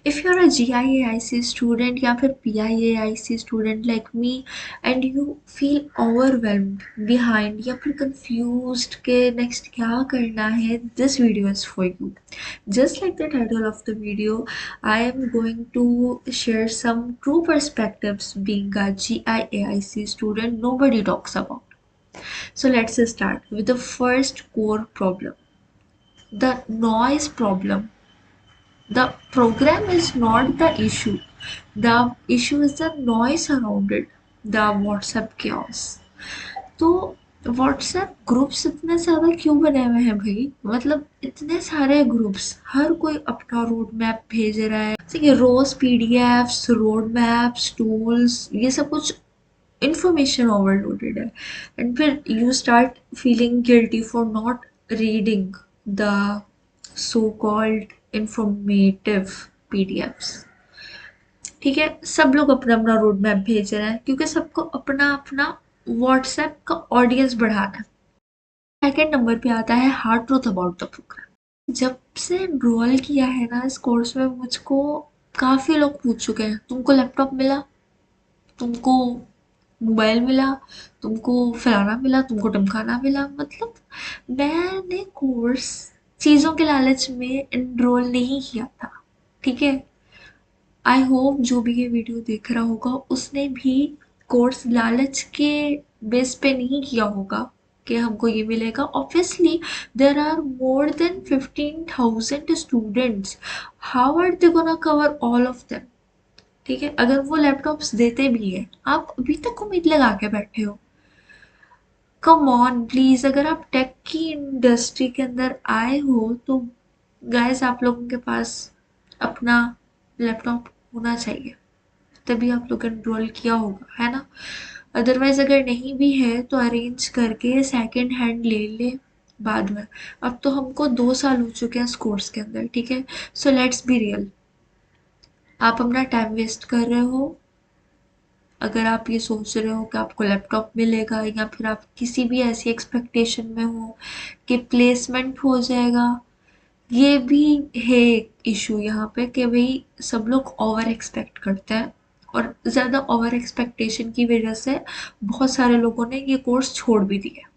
if you're a GIAIC student या फिर PIAIC student like me and you feel overwhelmed behind या फिर confused के next क्या करना है, this video is for you. Just like the title of the video, I am going to share some true perspectives being a GIAIC student nobody talks about. So let's start with the first core problem, the noise problem. The program is not the issue. The issue is the noise around it, the WhatsApp chaos. तो WhatsApp groups इतने ज़्यादा क्यों बने हुए हैं भाई? मतलब इतने सारे ग्रुप्स, हर कोई अपना रोड मैप भेज रहा है, ठीक है, रोज पीडीएफ्स, रोड मैप्स, टूल्स, ये सब कुछ information overloaded है. And फिर you start feeling guilty for not reading the so-called informative PDFs. ठीक है, सब लोग अपना अपना रोड मैप भेज रहे हैं क्योंकि सबको अपना अपना व्हाट्सएप का ऑडियंस बढ़ाना है. सेकेंड नंबर पे आता है hard truth about the programme. जब से एनरोल किया है ना इस कोर्स में, मुझको काफ़ी लोग पूछ चुके हैं, तुमको लैपटॉप मिला, तुमको मोबाइल मिला, तुमको फलाना मिला, तुमको ढमकाना मिला. मतलब मैंने कोर्स चीज़ों के लालच में एनरोल नहीं किया था, ठीक है. आई होप जो भी ये वीडियो देख रहा होगा उसने भी कोर्स लालच के बेस पे नहीं किया होगा कि हमको ये मिलेगा. Obviously there are more than 15,000 students, how are they gonna cover all of them? ठीक है, अगर वो लैपटॉप्स देते भी हैं, आप अभी तक उम्मीद लगा के बैठे हो. कम ऑन प्लीज, अगर आप टेक की इंडस्ट्री के अंदर आए हो तो गाइस आप लोगों के पास अपना लैपटॉप होना चाहिए, तभी आप लोग एनरोल किया होगा, है ना. अदरवाइज अगर नहीं भी है तो अरेंज करके सेकंड हैंड ले ले बाद में. अब तो हमको 2 साल हो चुके हैं इस कोर्स के अंदर, ठीक है. सो लेट्स बी रियल, आप अपना टाइम वेस्ट कर रहे हो अगर आप ये सोच रहे हो कि आपको लैपटॉप मिलेगा, या फिर आप किसी भी ऐसी एक्सपेक्टेशन में हो कि प्लेसमेंट हो जाएगा. ये भी है इशू यहाँ पे कि भाई सब लोग ओवर एक्सपेक्ट करते हैं और ज़्यादा ओवर एक्सपेक्टेशन की वजह से बहुत सारे लोगों ने ये कोर्स छोड़ भी दिया.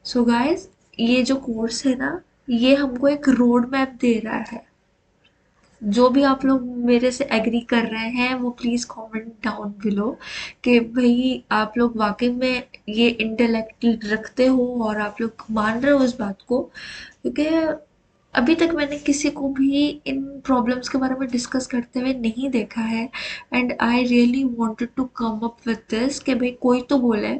सो गाइस, ये जो कोर्स है ना, ये हमको एक रोड मैप दे रहा है. जो भी आप लोग मेरे से एग्री कर रहे हैं वो प्लीज़ कमेंट डाउन बिलो कि भाई आप लोग वाकई में ये इंटेलेक्ट रखते हो और आप लोग मान रहे हो इस बात को. क्योंकि अभी तक मैंने किसी को भी इन प्रॉब्लम्स के बारे में डिस्कस करते हुए नहीं देखा है. And I really wanted to come up with this कि भाई कोई तो बोले,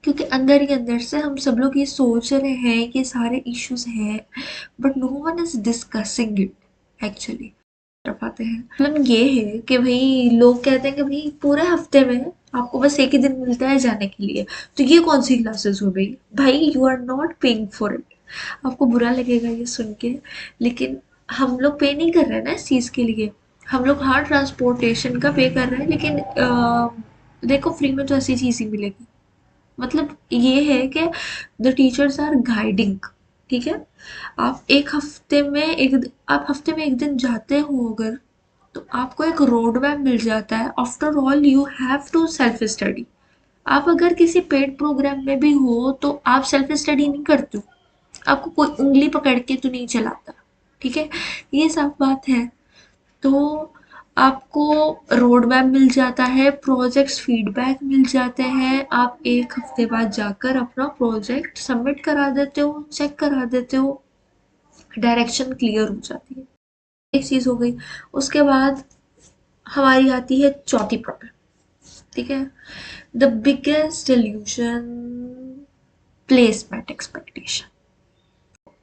क्योंकि अंदर ही अंदर से हम सब लोग ये सोच रहे हैं कि सारे इश्यूज हैं, but no one is discussing it actually. तरफ आते हैं, मतलब ये है कि भाई लोग कहते हैं कि भाई पूरे हफ्ते में आपको बस एक ही दिन मिलता है जाने के लिए, तो ये कौन सी क्लासेस हो गई भाई? You are not paying for it. आपको बुरा लगेगा ये सुन के, लेकिन हम लोग पे नहीं कर रहे हैं ना इस चीज़ के लिए. हम लोग हाँ ट्रांसपोर्टेशन का पे कर रहे हैं, लेकिन देखो फ्री में तो ऐसी चीज़ ही मिलेगी. मतलब ये है कि द टीचर्स आर गाइडिंग, ठीक है. आप एक हफ्ते में आप हफ्ते में एक दिन जाते हो अगर, तो आपको एक रोड मैप मिल जाता है. After all you have to self study. आप अगर किसी पेड प्रोग्राम में भी हो तो आप सेल्फ स्टडी नहीं करते हो, आपको कोई उंगली पकड़ के तो नहीं चलाता, ठीक है. ये सब बात है. तो आपको रोड मैप मिल जाता है, प्रोजेक्ट्स फीडबैक मिल जाते हैं, आप एक हफ्ते बाद जाकर अपना प्रोजेक्ट सबमिट करा देते हो, चेक करा देते हो, डायरेक्शन क्लियर हो जाती है. एक चीज़ हो गई. उसके बाद हमारी आती है चौथी प्रॉब्लम, ठीक है. The biggest evolution, placement expectation.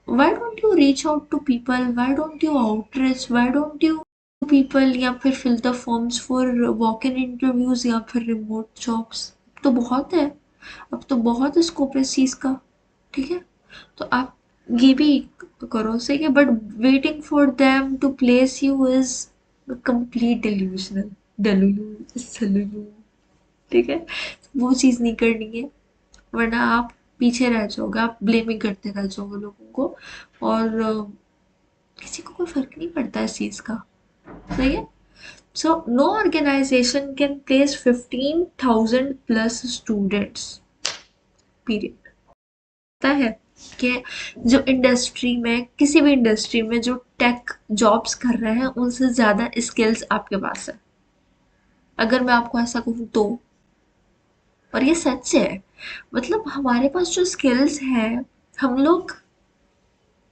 why don't you reach out to people, why don't you outreach, why don't you people या फिर fill the forms for walk in interviews या फिर remote jobs? तो बहुत है, अब तो बहुत स्कोप है इस चीज़ का, ठीक है. तो आप ये भी करो, सही है, but waiting for them to place you is complete delusional, delulu, ठीक है. वो चीज़ नहीं करनी है, वरना आप पीछे रह जाओगे, आप ब्लेमिंग करते रह जाओगे लोगों को. और किसी को कोई फर्क नहीं पड़ता इस चीज का। सही है। So no organisation can place 15,000 plus students, period. पता है कि जो इंडस्ट्री में, किसी भी इंडस्ट्री में जो टेक जॉब्स कर रहे हैं उनसे ज्यादा स्किल्स आपके पास है, अगर मैं आपको ऐसा कहूँ तो। और ये सच है। मतलब हमारे पास जो स्किल्स हैं, हम लोग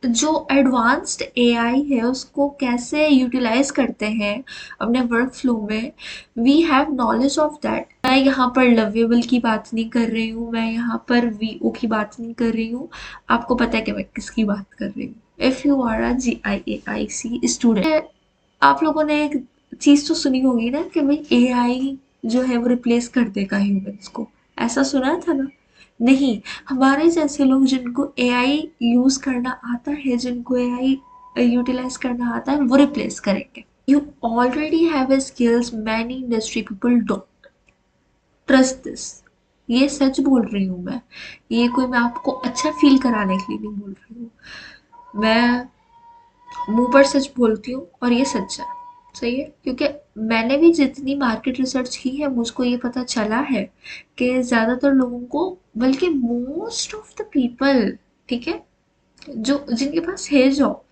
जो एडवांस्ड एआई है उसको कैसे यूटिलाइज करते हैं अपने वर्क फ्लो में, we have knowledge of that. मैं यहाँ पर लवेबल की बात नहीं कर रही हूँ, मैं यहाँ पर वीओ की बात नहीं कर रही हूँ। आपको पता है कि मैं किसकी बात कर रही हूँ। If you are a GIAIC student, आप लोगों ने एक चीज तो सुनी होगी ना कि भाई एआई जो है वो रिप्लेस कर देगा ह्यूमंस को, ऐसा सुना था ना? नहीं, हमारे जैसे लोग जिनको एआई यूज करना आता है, जिनको एआई यूटिलाइज करना आता है, वो रिप्लेस करेंगे। You already have skills many industry people don't, trust this. ये सच बोल रही हूँ मैं, ये कोई मैं आपको अच्छा फील कराने के लिए नहीं बोल रही हूँ। मैं मुंह पर सच बोलती हूँ और ये सच है। सही है, क्योंकि मैंने भी जितनी मार्केट रिसर्च की है मुझको ये पता चला है कि ज़्यादातर लोगों को, बल्कि मोस्ट ऑफ द पीपल, ठीक है, जो जिनके पास है जॉब,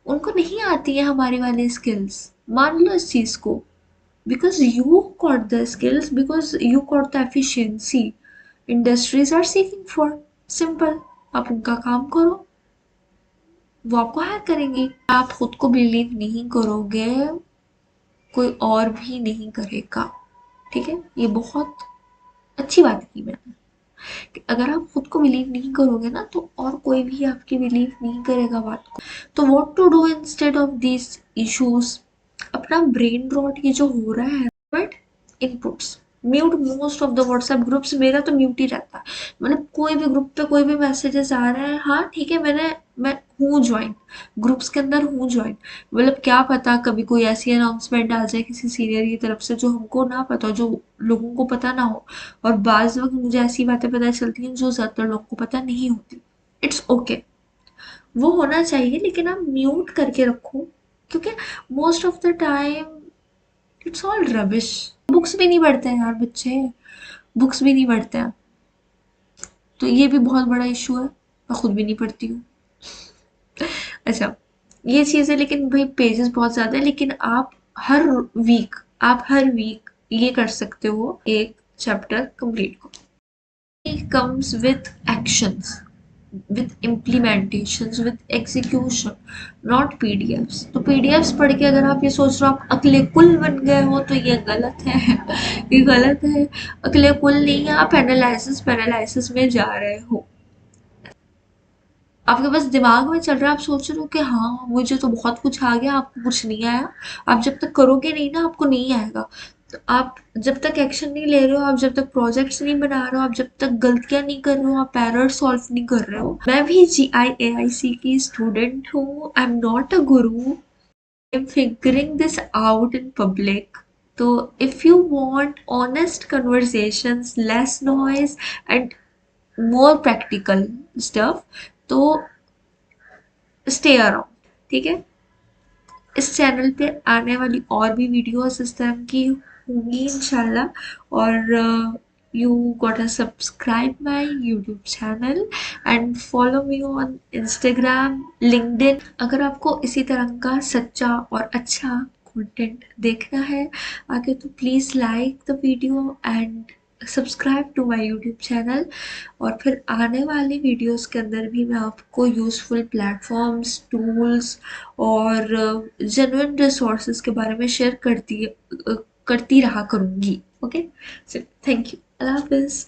उनको नहीं आती है हमारी वाली स्किल्स। मान लो इस चीज़ को। Because you got the skills, because you got the efficiency, industries are seeking for. Simple. आप उनका काम करो, वो आपको हायर करेंगी। आप खुद को बिलीव नहीं करोगे, कोई और भी नहीं करेगा। ठीक है, ये बहुत अच्छी बात की मैंने, कि अगर आप खुद को बिलीव नहीं करोगे ना तो और कोई भी आपकी बिलीव नहीं करेगा बात को। तो what to do instead of this issues? अपना ब्रेन रॉट ये जो हो रहा है, but inputs mute most of the WhatsApp groups. मेरा तो म्यूट ही रहता है। मतलब कोई भी ग्रुप पे कोई भी मैसेजेस आ रहे हैं, हाँ ठीक है, मैं हूँ ज्वाइन, ग्रुप्स के अंदर हूँ ज्वाइन। मतलब क्या पता कभी कोई ऐसी अनाउंसमेंट आ जाए किसी सीनियर की तरफ से जो हमको ना पता हो, जो लोगों को पता ना हो। और बाज वक्त मुझे ऐसी बातें पता चलती हैं जो ज्यादातर लोगों को पता नहीं होती। इट्स ओके, वो होना चाहिए, लेकिन आप म्यूट करके रखो, क्योंकि most of the time it's all rubbish. Books भी नहीं पढ़ते हैं यार बच्चे, बुक्स भी नहीं पढ़ते हैं। तो ये भी बहुत बड़ा इशू है, मैं खुद भी नहीं पढ़ती हूँ। अच्छा, ये चीज़ है, लेकिन भाई पेजेस बहुत ज़्यादा है। लेकिन हर वीक आप हर वीक ये कर सकते हो, एक चैप्टर कंप्लीट करो। comes with actions, with implementations, with execution, not PDFs। तो PDFs पढ़ के अगर आप ये सोच रहे हो आप अगले कुल बन गए हो तो ये गलत है। ये गलत है। अगले कुल नहीं है, आप एनालिसिस पैरालिसिस में जा रहे हो। आपके बस दिमाग में चल रहा है, आप सोच रहे हो कि हाँ मुझे तो बहुत कुछ आ गया, आपको कुछ नहीं आया। आप जब तक करोगे नहीं ना, आपको नहीं आएगा। तो आप जब तक एक्शन नहीं ले रहे हो, आप जब तक प्रोजेक्ट्स नहीं बना रहे हो, आप जब तक गलतियां नहीं कर रहे हो, आप एरर सॉल्व नहीं कर रहे हो। मैं भी GIAIC की स्टूडेंट हूँ, I am not a guru, I am figuring this out in public. तो if you want honest conversations, less noise and more practical stuff, तो स्टे अराउंड। ठीक है, इस चैनल पे आने वाली और भी वीडियोस इस तरह की होंगी इंशाल्लाह। और you got subscribe my YouTube channel and follow me on Instagram, LinkedIn. अगर आपको इसी तरह का सच्चा और अच्छा कंटेंट देखना है आगे, तो please like the video and subscribe to my YouTube channel. और फिर आने वाली वीडियोस के अंदर भी मैं आपको यूज़फुल प्लेटफॉर्म्स, टूल्स और जेन्युइन रिसोर्सेज के बारे में शेयर करती रहा करूँगी। ओके, थैंक यू, अल्लाह हाफिज़।